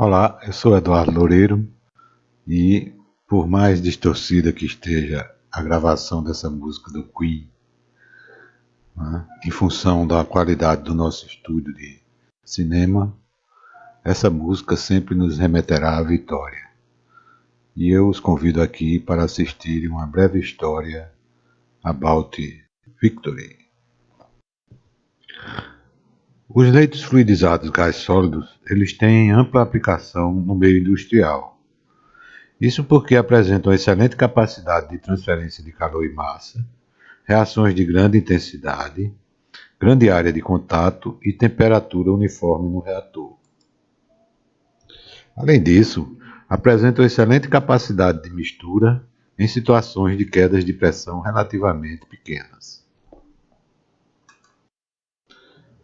Olá, eu sou Eduardo Loureiro e, por mais distorcida que esteja a gravação dessa música do Queen, né, em função da qualidade do nosso estúdio de cinema, essa música sempre nos remeterá à vitória. E eu os convido aqui para assistirem uma breve história about victory. Os leitos fluidizados gás sólidos, eles têm ampla aplicação no meio industrial. Isso porque apresentam excelente capacidade de transferência de calor e massa, reações de grande intensidade, grande área de contato e temperatura uniforme no reator. Além disso, apresentam excelente capacidade de mistura em situações de quedas de pressão relativamente pequenas.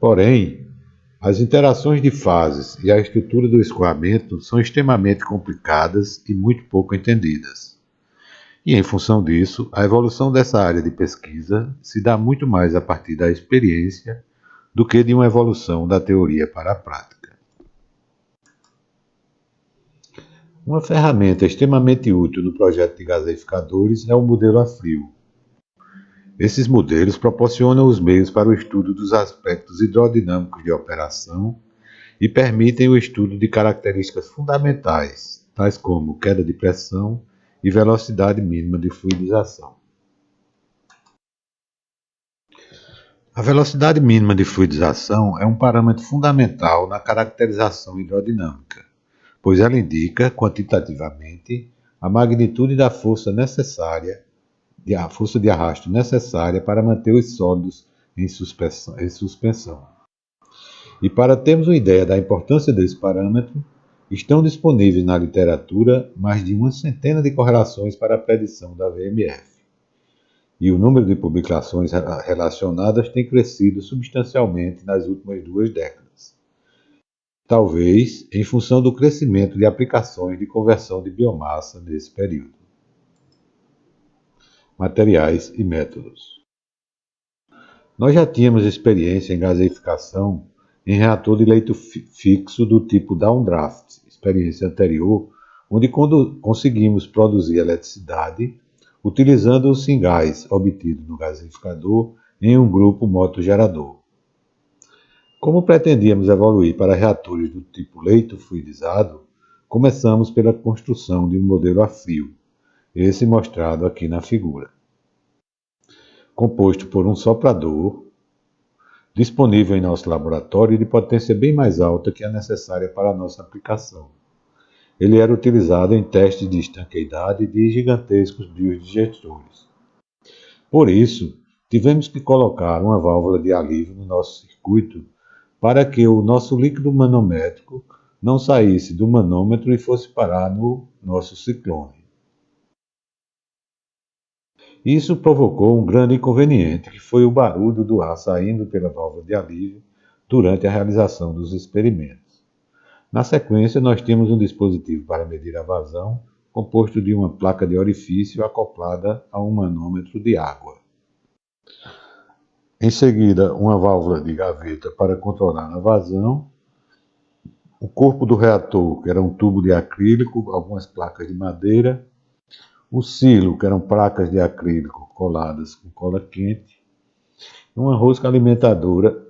Porém, as interações de fases e a estrutura do escoamento são extremamente complicadas e muito pouco entendidas. E, em função disso, a evolução dessa área de pesquisa se dá muito mais a partir da experiência do que de uma evolução da teoria para a prática. Uma ferramenta extremamente útil no projeto de gaseificadores é o modelo a frio. Esses modelos proporcionam os meios para o estudo dos aspectos hidrodinâmicos de operação e permitem o estudo de características fundamentais, tais como queda de pressão e velocidade mínima de fluidização. A velocidade mínima de fluidização é um parâmetro fundamental na caracterização hidrodinâmica, pois ela indica, quantitativamente, a magnitude da força necessária, a força de arrasto necessária para manter os sólidos em suspensão. E para termos uma ideia da importância desse parâmetro, estão disponíveis na literatura mais de uma centena de correlações para a predição da VMF. E o número de publicações relacionadas tem crescido substancialmente nas últimas 2 décadas. Talvez em função do crescimento de aplicações de conversão de biomassa nesse período. Materiais e métodos. Nós já tínhamos experiência em gaseificação em reator de leito fixo do tipo downdraft, experiência anterior, onde conseguimos produzir eletricidade utilizando o singás obtido no gaseificador em um grupo motogerador. Como pretendíamos evoluir para reatores do tipo leito fluidizado, começamos pela construção de um modelo a frio, esse mostrado aqui na figura. Composto por um soprador, disponível em nosso laboratório e de potência bem mais alta que a necessária para a nossa aplicação. Ele era utilizado em testes de estanqueidade de gigantescos biodigestores. Por isso, tivemos que colocar uma válvula de alívio no nosso circuito para que o nosso líquido manométrico não saísse do manômetro e fosse parar no nosso ciclone. Isso provocou um grande inconveniente, que foi o barulho do ar saindo pela válvula de alívio durante a realização dos experimentos. Na sequência, nós temos um dispositivo para medir a vazão, composto de uma placa de orifício acoplada a um manômetro de água. Em seguida, uma válvula de gaveta para controlar a vazão, o corpo do reator, que era um tubo de acrílico, algumas placas de madeira, o silo, que eram placas de acrílico coladas com cola quente, e uma rosca alimentadora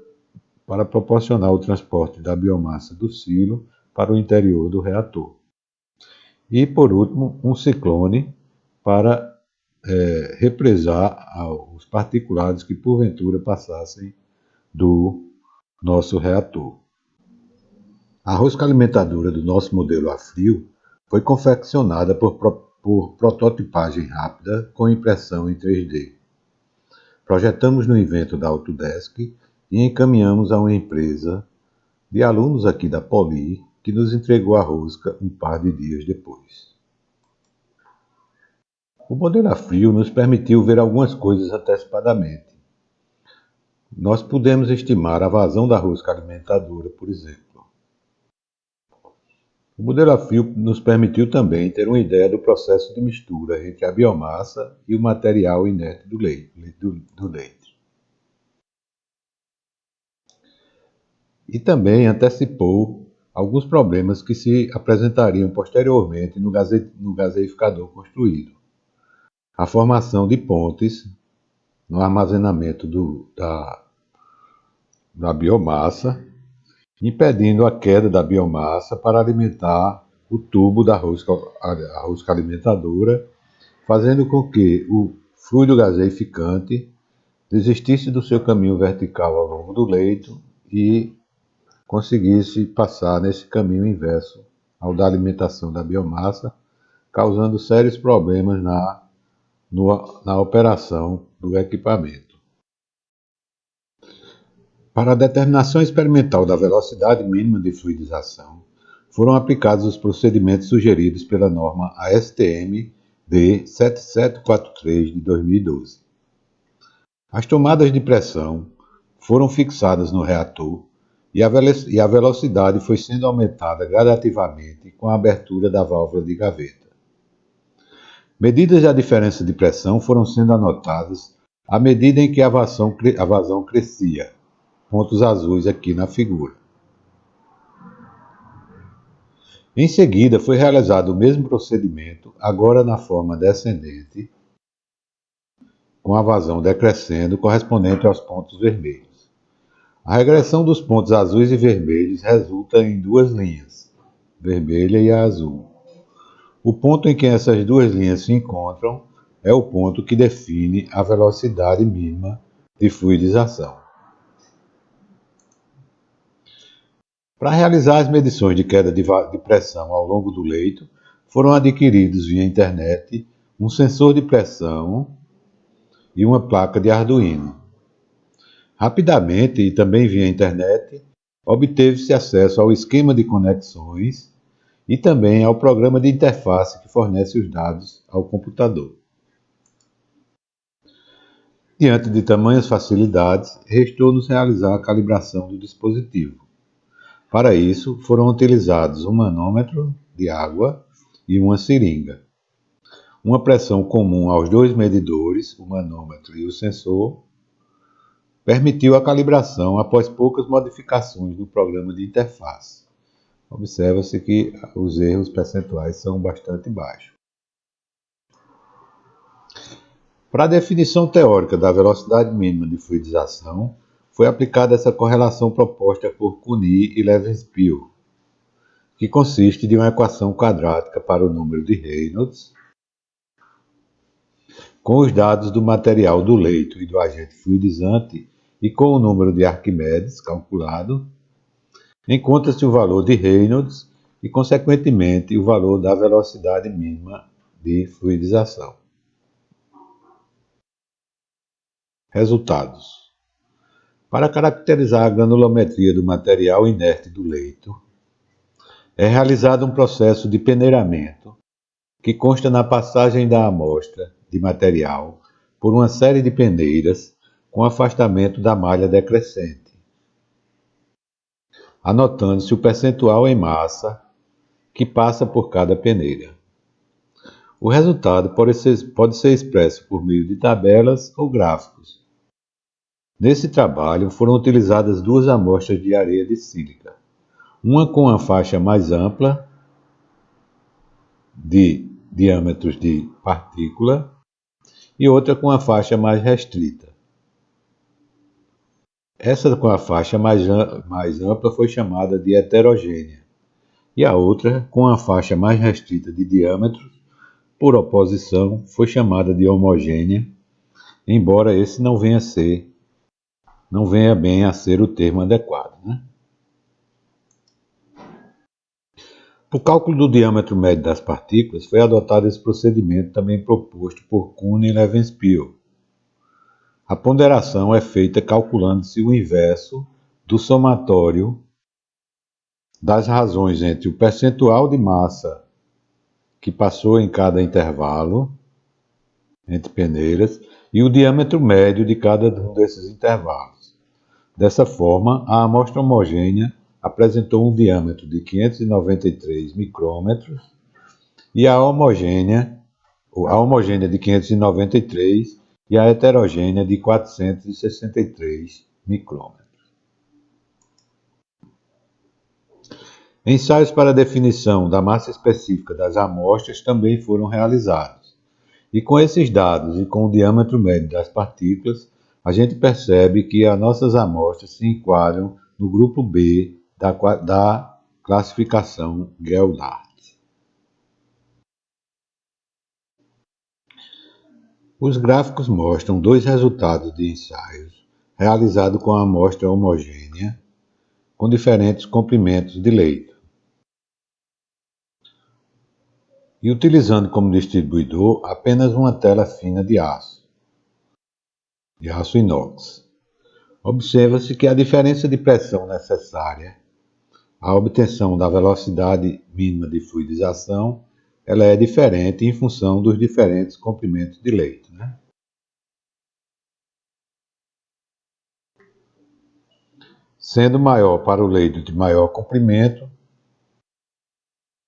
para proporcionar o transporte da biomassa do silo para o interior do reator. E, por último, um ciclone para represar os particulados que porventura passassem do nosso reator. A rosca alimentadora do nosso modelo a frio foi confeccionada por prototipagem rápida com impressão em 3D. Projetamos no invento da Autodesk e encaminhamos a uma empresa de alunos aqui da Poli que nos entregou a rosca um par de dias depois. O modelo a frio nos permitiu ver algumas coisas antecipadamente. Nós pudemos estimar a vazão da rosca alimentadora, por exemplo. O modelo a frio nos permitiu também ter uma ideia do processo de mistura entre a biomassa e o material inerte do leite. E também antecipou alguns problemas que se apresentariam posteriormente no gaseificador construído. A formação de pontes no armazenamento da biomassa, impedindo a queda da biomassa para alimentar o tubo da rosca alimentadora, fazendo com que o fluido gaseificante desistisse do seu caminho vertical ao longo do leito e conseguisse passar nesse caminho inverso ao da alimentação da biomassa, causando sérios problemas na operação do equipamento. Para a determinação experimental da velocidade mínima de fluidização, foram aplicados os procedimentos sugeridos pela norma ASTM D7743 de 2012. As tomadas de pressão foram fixadas no reator e a velocidade foi sendo aumentada gradativamente com a abertura da válvula de gaveta. Medidas da diferença de pressão foram sendo anotadas à medida em que a vazão crescia, pontos azuis aqui na figura. Em seguida, foi realizado o mesmo procedimento, agora na forma descendente, com a vazão decrescendo, correspondente aos pontos vermelhos. A regressão dos pontos azuis e vermelhos resulta em duas linhas, vermelha e a azul. O ponto em que essas duas linhas se encontram é o ponto que define a velocidade mínima de fluidização. Para realizar as medições de queda de pressão ao longo do leito, foram adquiridos via internet um sensor de pressão e uma placa de Arduino. Rapidamente, e também via internet, obteve-se acesso ao esquema de conexões e também ao programa de interface que fornece os dados ao computador. Diante de tamanhas facilidades, restou-nos realizar a calibração do dispositivo. Para isso, foram utilizados um manômetro de água e uma seringa. Uma pressão comum aos dois medidores, o manômetro e o sensor, permitiu a calibração após poucas modificações no programa de interface. Observa-se que os erros percentuais são bastante baixos. Para a definição teórica da velocidade mínima de fluidização, foi aplicada essa correlação proposta por Cuny e Levenspiel, que consiste de uma equação quadrática para o número de Reynolds, com os dados do material do leito e do agente fluidizante e com o número de Arquimedes calculado, encontra-se o valor de Reynolds e, consequentemente, o valor da velocidade mínima de fluidização. Resultados. Para caracterizar a granulometria do material inerte do leito, é realizado um processo de peneiramento que consta na passagem da amostra de material por uma série de peneiras com afastamento da malha decrescente, anotando-se o percentual em massa que passa por cada peneira. O resultado pode ser expresso por meio de tabelas ou gráficos. Nesse trabalho foram utilizadas duas amostras de areia de sílica, uma com a faixa mais ampla de diâmetros de partícula e outra com a faixa mais restrita. Essa com a faixa mais ampla foi chamada de heterogênea e a outra com a faixa mais restrita de diâmetros, por oposição, foi chamada de homogênea, embora esse não venha bem a ser o termo adequado, né? Para o cálculo do diâmetro médio das partículas, foi adotado esse procedimento também proposto por Cuny e Levenspiel. A ponderação é feita calculando-se o inverso do somatório das razões entre o percentual de massa que passou em cada intervalo entre peneiras e o diâmetro médio de cada um desses intervalos. Dessa forma, a amostra homogênea apresentou um diâmetro de 593 micrômetros e a homogênea de 593 e a heterogênea de 463 micrômetros. Ensaios para definição da massa específica das amostras também foram realizados. E com esses dados e com o diâmetro médio das partículas, a gente percebe que as nossas amostras se enquadram no grupo B da classificação Geodart. Os gráficos mostram dois resultados de ensaios realizados com a amostra homogênea com diferentes comprimentos de leito. E utilizando como distribuidor apenas uma tela fina de aço inox. Observa-se que a diferença de pressão necessária à obtenção da velocidade mínima de fluidização ela é diferente em função dos diferentes comprimentos de leito. Sendo maior para o leito de maior comprimento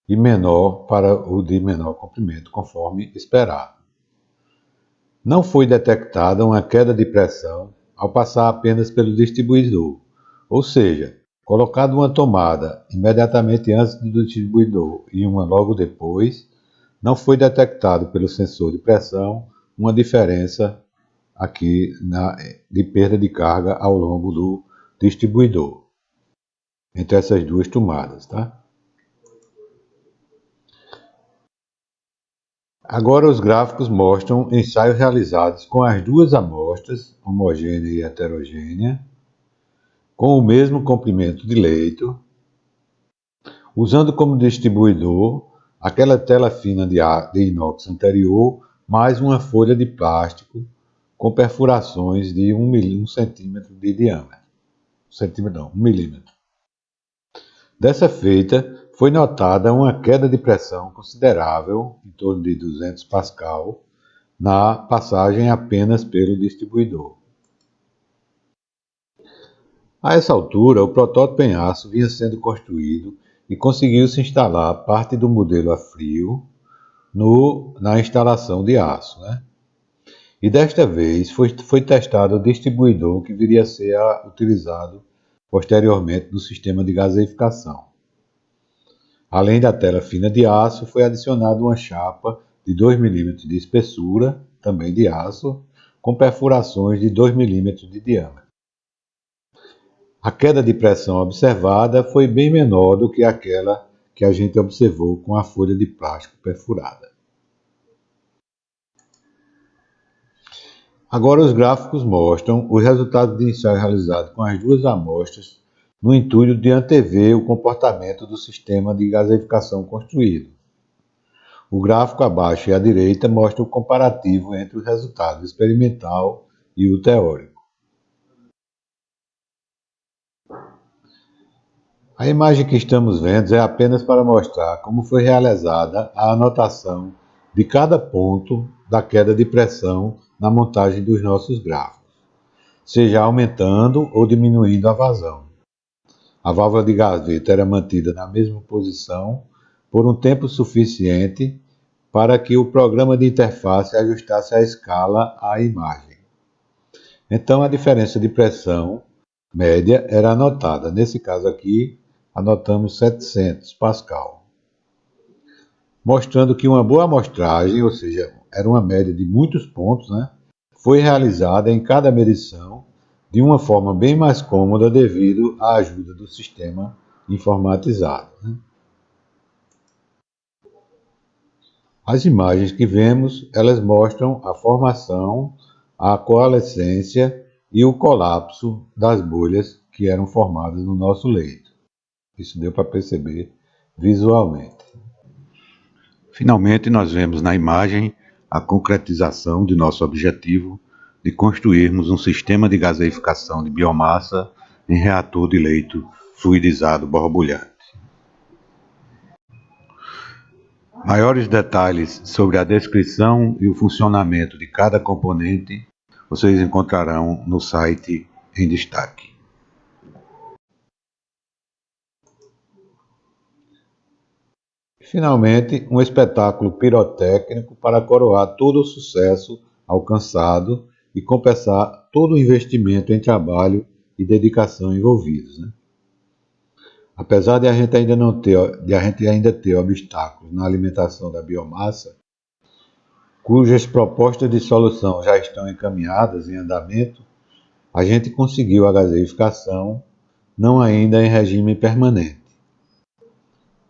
e menor para o de menor comprimento, conforme esperado. Não foi detectada uma queda de pressão ao passar apenas pelo distribuidor, ou seja, colocado uma tomada imediatamente antes do distribuidor e uma logo depois, não foi detectado pelo sensor de pressão uma diferença aqui de perda de carga ao longo do distribuidor, entre essas duas tomadas, tá? Agora os gráficos mostram ensaios realizados com as duas amostras, homogênea e heterogênea, com o mesmo comprimento de leito, usando como distribuidor aquela tela fina de inox anterior, mais uma folha de plástico com perfurações de 1 centímetro de diâmetro. 1 milímetro. Dessa feita, foi notada uma queda de pressão considerável, em torno de 200 pascal, na passagem apenas pelo distribuidor. A essa altura, o protótipo em aço vinha sendo construído e conseguiu-se instalar parte do modelo a frio na instalação de aço. E desta vez foi testado o distribuidor que viria a ser utilizado posteriormente no sistema de gaseificação. Além da tela fina de aço, foi adicionada uma chapa de 2 mm de espessura, também de aço, com perfurações de 2 mm de diâmetro. A queda de pressão observada foi bem menor do que aquela que a gente observou com a folha de plástico perfurada. Agora os gráficos mostram os resultados de ensaio realizado com as duas amostras no intuito de antever o comportamento do sistema de gaseificação construído. O gráfico abaixo e à direita mostra o comparativo entre o resultado experimental e o teórico. A imagem que estamos vendo é apenas para mostrar como foi realizada a anotação de cada ponto da queda de pressão na montagem dos nossos gráficos, seja aumentando ou diminuindo a vazão. A válvula de gaveta era mantida na mesma posição por um tempo suficiente para que o programa de interface ajustasse a escala à imagem. Então a diferença de pressão média era anotada. Nesse caso aqui, anotamos 700 pascal, mostrando que uma boa amostragem, ou seja, era uma média de muitos pontos, foi realizada em cada medição de uma forma bem mais cômoda devido à ajuda do sistema informatizado. As imagens que vemos, elas mostram a formação, a coalescência e o colapso das bolhas que eram formadas no nosso leito. Isso deu para perceber visualmente. Finalmente, nós vemos na imagem a concretização de nosso objetivo de construirmos um sistema de gaseificação de biomassa em reator de leito fluidizado borbulhante. Maiores detalhes sobre a descrição e o funcionamento de cada componente vocês encontrarão no site em destaque. Finalmente, um espetáculo pirotécnico para coroar todo o sucesso alcançado e compensar todo o investimento em trabalho e dedicação envolvidos. Apesar de a gente ainda não ter, de a gente ainda ter obstáculos na alimentação da biomassa, cujas propostas de solução já estão encaminhadas em andamento, a gente conseguiu a gaseificação, não ainda em regime permanente.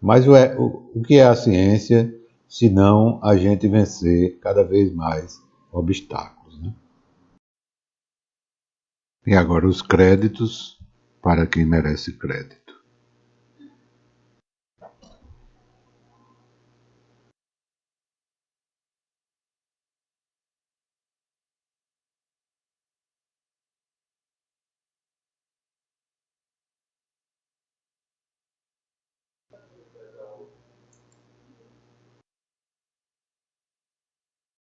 Mas o que é a ciência, se não a gente vencer cada vez mais obstáculos, né? E agora os créditos para quem merece crédito.